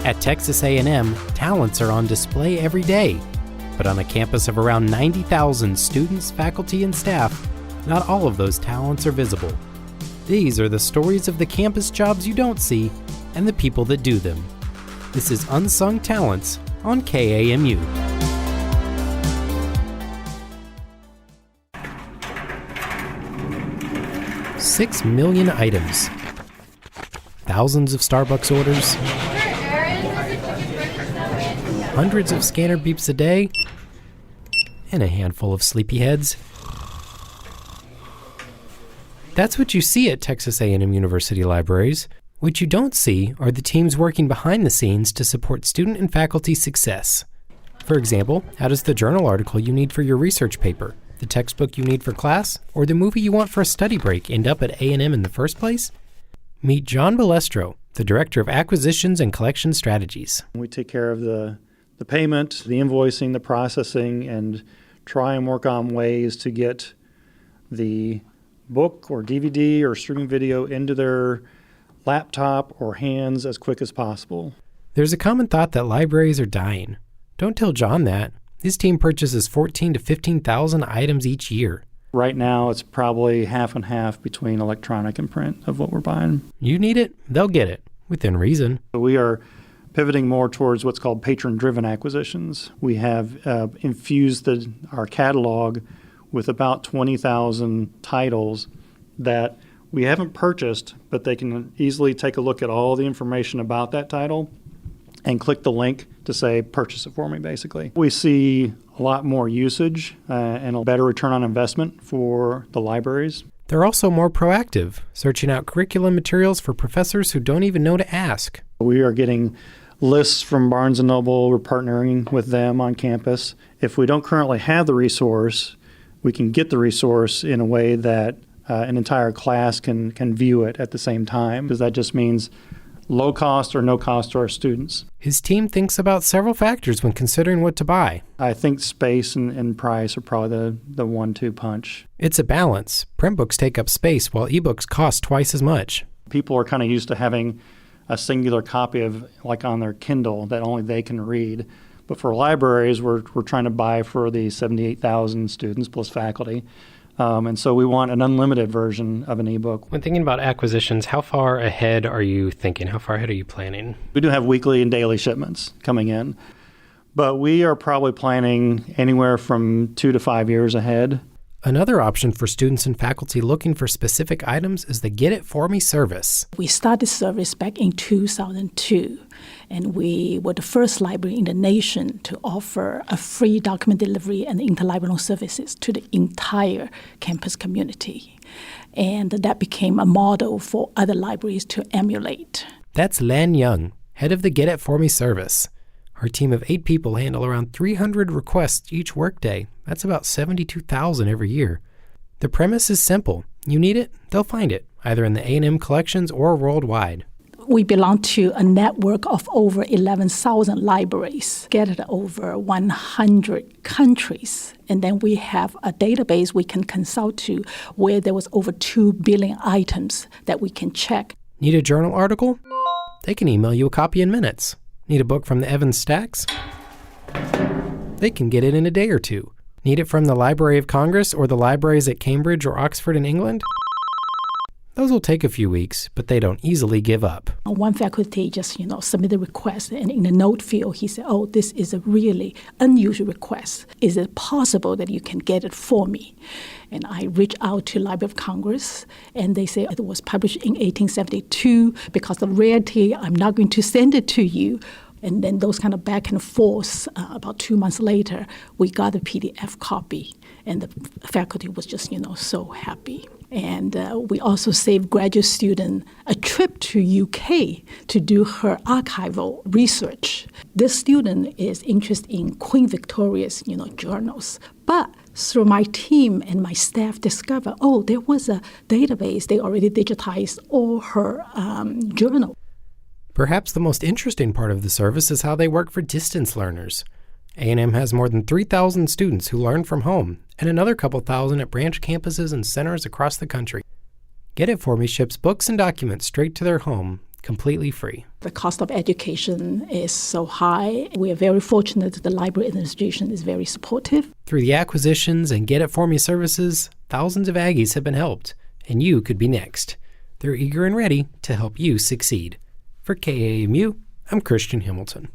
At Texas A&M, talents are on display every day. But on a campus of around 90,000 students, faculty, and staff, not all of those talents are visible. These are the stories of the campus jobs you don't see and the people that do them. This is Unsung Talents on KAMU. Six million items, thousands of Starbucks orders, hundreds of scanner beeps a day, and a handful of sleepyheads. That's what you see at Texas A&M University Libraries. What you don't see are the teams working behind the scenes to support student and faculty success. For example, how does the journal article you need for your research paper, the textbook you need for class, or the movie you want for a study break end up at A&M in the first place? Meet John Balestro, the Director of Acquisitions and Collection Strategies. We take care of the payment, the invoicing, the processing, and try and work on ways to get the book or DVD or streaming video into their laptop or hands as quick as possible. There's a common thought that libraries are dying. Don't tell John that. His team purchases 14,000 to 15,000 items each year. Right now, it's probably half and half between electronic and print of what we're buying. You need it, they'll get it, within reason. We are pivoting more towards what's called patron-driven acquisitions. We have infused our catalog with about 20,000 titles that we haven't purchased, but they can easily take a look at all the information about that title and click the link to say, purchase it for me, basically. We see a lot more usage and a better return on investment for the libraries. They're also more proactive, searching out curriculum materials for professors who don't even know to ask. We are getting lists from Barnes & Noble. We're partnering with them on campus. If we don't currently have the resource, we can get the resource in a way that an entire class can view it at the same time, because that just means low cost or no cost to our students. His team thinks about several factors when considering what to buy. I think space and price are probably the 1-2 punch. It's a balance. Print books take up space while ebooks cost twice as much. People are kind of used to having a singular copy of, like on their Kindle, that only they can read. But for libraries, we're trying to buy for the 78,000 students plus faculty. And so we want an unlimited version of an ebook. When thinking about acquisitions, how far ahead are you thinking? How far ahead are you planning? We do have weekly and daily shipments coming in, but we are probably planning anywhere from 2 to 5 years ahead. Another option for students and faculty looking for specific items is the Get It For Me service. We started service back in 2002, and we were the first library in the nation to offer a free document delivery and interlibrary services to the entire campus community. And that became a model for other libraries to emulate. That's Lan Young, head of the Get It For Me service. Her team of 8 people handle around 300 requests each workday. That's about 72,000 every year. The premise is simple. You need it, they'll find it, either in the A&M collections or worldwide. We belong to a network of over 11,000 libraries scattered over 100 countries. And then we have a database we can consult to where there was over 2 billion items that we can check. Need a journal article? They can email you a copy in minutes. Need a book from the Evans Stacks? They can get it in a day or two. Need it from the Library of Congress or the libraries at Cambridge or Oxford in England? Those will take a few weeks, but they don't easily give up. One faculty just, submitted a request, and in the note field, he said, this is a really unusual request. Is it possible that you can get it for me? And I reached out to Library of Congress, and they say it was published in 1872. Because of rarity, I'm not going to send it to you. And then those kind of back and forth, about 2 months later, we got a PDF copy, and the faculty was just, so happy. And we also saved graduate student a trip to UK to do her archival research. This student is interested in Queen Victoria's, journals. But through my team and my staff discovered, there was a database. They already digitized all her journal. Perhaps the most interesting part of the service is how they work for distance learners. A&M has more than 3,000 students who learn from home, and another couple thousand at branch campuses and centers across the country. Get It For Me ships books and documents straight to their home, completely free. The cost of education is so high. We are very fortunate that the library administration is very supportive. Through the acquisitions and Get It For Me services, thousands of Aggies have been helped, and you could be next. They're eager and ready to help you succeed. For KAMU, I'm Christian Hamilton.